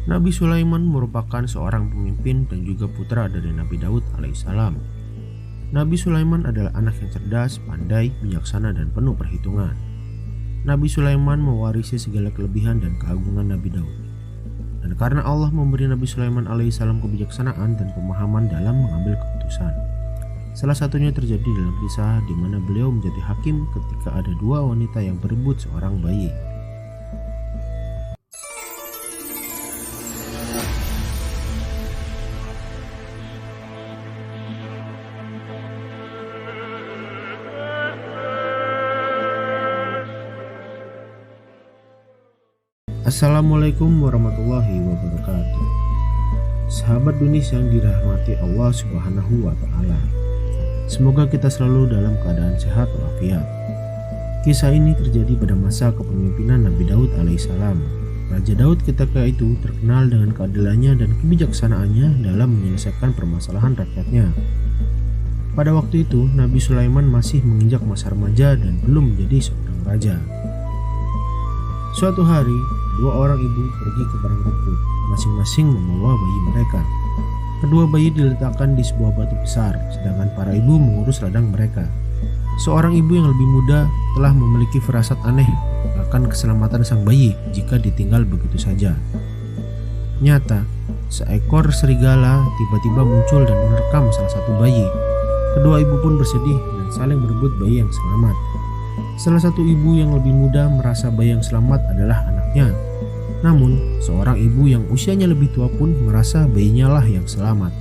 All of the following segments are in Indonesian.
Nabi Sulaiman merupakan seorang pemimpin dan juga putra dari Nabi Daud alaihissalam. Nabi Sulaiman adalah anak yang cerdas, pandai, bijaksana, dan penuh perhitungan. Nabi Sulaiman mewarisi segala kelebihan dan keagungan Nabi Daud. Dan karena Allah memberi Nabi Sulaiman alaihissalam kebijaksanaan dan pemahaman dalam mengambil keputusan. Salah satunya terjadi dalam kisah di mana beliau menjadi hakim ketika ada dua wanita yang berebut seorang bayi. Assalamualaikum warahmatullahi wabarakatuh. Sahabat Dunis yang dirahmati Allah Subhanahu wa Ta'ala, semoga kita selalu dalam keadaan sehat walafiat. Kisah ini terjadi pada masa kepemimpinan Nabi Daud alaihissalam. Raja Daud ketika itu terkenal dengan keadilannya dan kebijaksanaannya dalam menyelesaikan permasalahan rakyatnya. Pada waktu itu Nabi Sulaiman masih menginjak masa remaja dan belum menjadi seorang raja. Suatu hari, dua orang ibu pergi ke padang rumput, masing-masing membawa bayi mereka. Kedua bayi diletakkan di sebuah batu besar, sedangkan para ibu mengurus ladang mereka. Seorang ibu yang lebih muda telah memiliki firasat aneh akan keselamatan sang bayi jika ditinggal begitu saja. Nyata, seekor serigala tiba-tiba muncul dan menerkam salah satu bayi. Kedua ibu pun bersedih dan saling berebut bayi yang selamat. Salah satu ibu yang lebih muda merasa bayi yang selamat adalah anaknya. Namun, seorang ibu yang usianya lebih tua pun merasa bayinya lah yang selamat.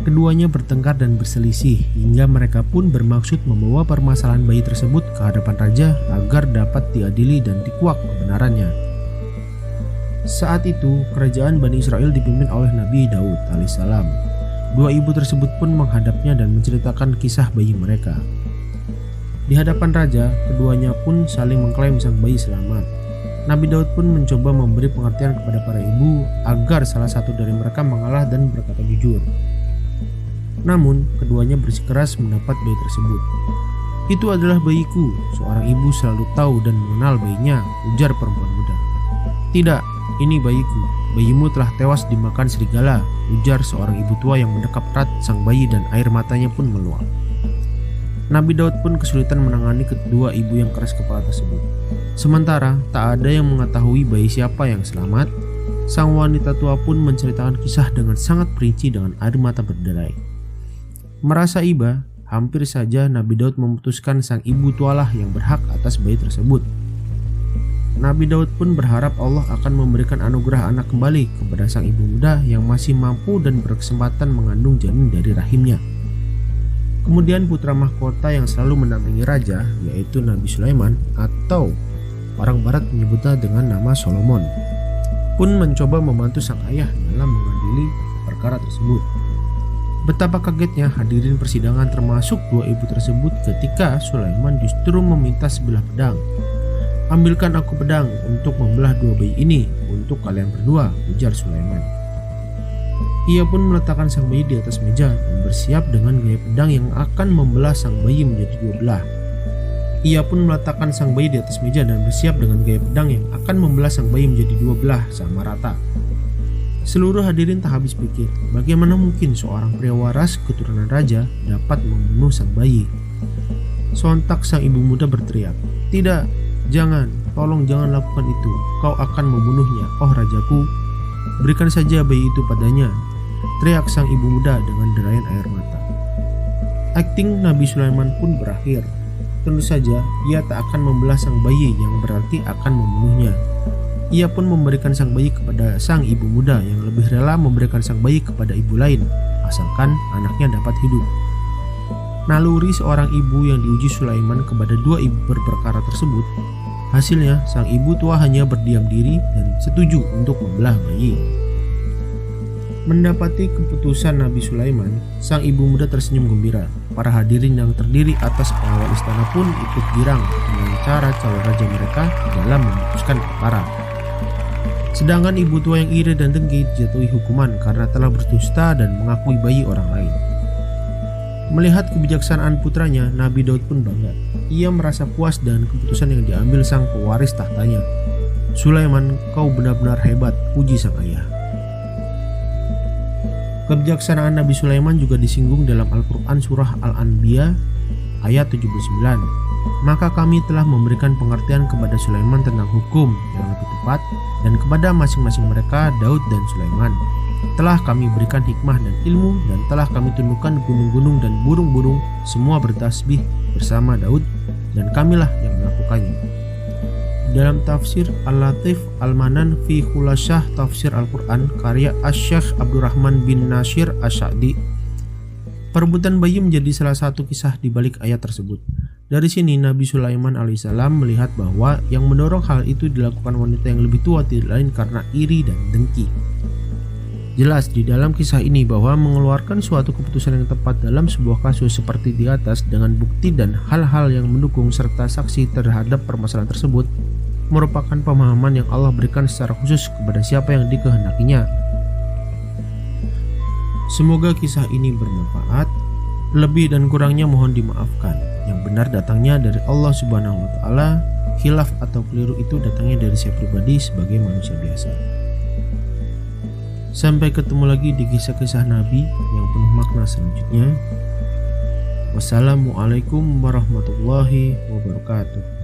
Keduanya bertengkar dan berselisih hingga mereka pun bermaksud membawa permasalahan bayi tersebut ke hadapan raja agar dapat diadili dan dikuak kebenarannya. Saat itu, kerajaan Bani Israel dipimpin oleh Nabi Daud alaihissalam. Dua ibu tersebut pun menghadapnya dan menceritakan kisah bayi mereka. Di hadapan raja, keduanya pun saling mengklaim sang bayi selamat. Nabi Daud pun mencoba memberi pengertian kepada para ibu agar salah satu dari mereka mengalah dan berkata jujur. Namun, keduanya bersikeras mendapat bayi tersebut. "Itu adalah bayiku," seorang ibu selalu tahu dan mengenal bayinya, ujar perempuan muda. "Tidak, ini bayiku. Bayimu telah tewas dimakan serigala," ujar seorang ibu tua yang mendekap erat sang bayi dan air matanya pun meluap. Nabi Daud pun kesulitan menangani kedua ibu yang keras kepala tersebut. Sementara tak ada yang mengetahui bayi siapa yang selamat, sang wanita tua pun menceritakan kisah dengan sangat perinci dengan air mata berderai. Merasa iba, hampir saja Nabi Daud memutuskan sang ibu tualah yang berhak atas bayi tersebut. Nabi Daud pun berharap Allah akan memberikan anugerah anak kembali kepada sang ibu muda yang masih mampu dan berkesempatan mengandung janin dari rahimnya. Kemudian putra mahkota yang selalu mendampingi raja, yaitu Nabi Sulaiman atau orang barat menyebutnya dengan nama Solomon, pun mencoba membantu sang ayah dalam mengadili perkara tersebut. Betapa kagetnya hadirin persidangan termasuk dua ibu tersebut ketika Sulaiman justru meminta sebilah pedang. "Ambilkan aku pedang untuk membelah dua bayi ini untuk kalian berdua," ujar Sulaiman. Ia pun meletakkan sang bayi di atas meja dan bersiap dengan gaya pedang yang akan membelah sang bayi menjadi dua belah. Ia pun meletakkan sang bayi di atas meja dan bersiap dengan gaya pedang yang akan membelah sang bayi menjadi dua belah sama rata. Seluruh hadirin tak habis pikir, bagaimana mungkin seorang pria waras keturunan raja dapat membunuh sang bayi. Sontak sang ibu muda berteriak, "Tidak, jangan, tolong jangan lakukan itu. Kau akan membunuhnya, oh rajaku. Berikan saja bayi itu padanya," teriak sang ibu muda dengan derayan air mata. Akting Nabi Sulaiman pun berakhir. Tentu saja ia tak akan membelah sang bayi yang berarti akan membunuhnya. Ia pun memberikan sang bayi kepada sang ibu muda yang lebih rela memberikan sang bayi kepada ibu lain, asalkan anaknya dapat hidup. Naluri seorang ibu yang diuji Sulaiman kepada dua ibu berperkara tersebut, hasilnya sang ibu tua hanya berdiam diri dan setuju untuk membelah bayi. Mendapati keputusan Nabi Sulaiman, sang ibu muda tersenyum gembira. Para hadirin yang terdiri atas pengawal istana pun ikut girang dengan cara calon raja mereka dalam memutuskan perkara. Sedangkan ibu tua yang iri dan dengki dijatuhi hukuman karena telah berdusta dan mengakui bayi orang lain. Melihat kebijaksanaan putranya, Nabi Daud pun bangga. Ia merasa puas dengan keputusan yang diambil sang pewaris tahtanya. Sulaiman, kau benar-benar hebat, puji sang ayah. Kebijaksanaan Nabi Sulaiman juga disinggung dalam Al-Quran surah Al-Anbiya ayat 79. Maka kami telah memberikan pengertian kepada Sulaiman tentang hukum yang lebih tepat, dan kepada masing-masing mereka, Daud dan Sulaiman, telah kami berikan hikmah dan ilmu, dan telah kami tundukkan gunung-gunung dan burung-burung semua bertasbih bersama Daud, dan kamilah yang melakukannya. Dalam tafsir Al-Latif Al-Manan fi Khulasyah Tafsir Al-Quran karya Asy-Syaikh Abdurrahman bin Nasir Asy-Sya'di, perebutan bayi menjadi salah satu kisah di balik ayat tersebut. Dari sini Nabi Sulaiman alaihissalam melihat bahwa yang mendorong hal itu dilakukan wanita yang lebih tua tidak lain karena iri dan dengki. Jelas di dalam kisah ini bahwa mengeluarkan suatu keputusan yang tepat dalam sebuah kasus seperti di atas dengan bukti dan hal-hal yang mendukung serta saksi terhadap permasalahan tersebut merupakan pemahaman yang Allah berikan secara khusus kepada siapa yang dikehendakinya. Semoga kisah ini bermanfaat. Lebih dan kurangnya mohon dimaafkan. Yang benar datangnya dari Allah Subhanahu wa Ta'ala. Khilaf atau keliru itu datangnya dari saya pribadi sebagai manusia biasa. Sampai ketemu lagi di kisah-kisah Nabi yang penuh makna selanjutnya. Wassalamualaikum warahmatullahi wabarakatuh.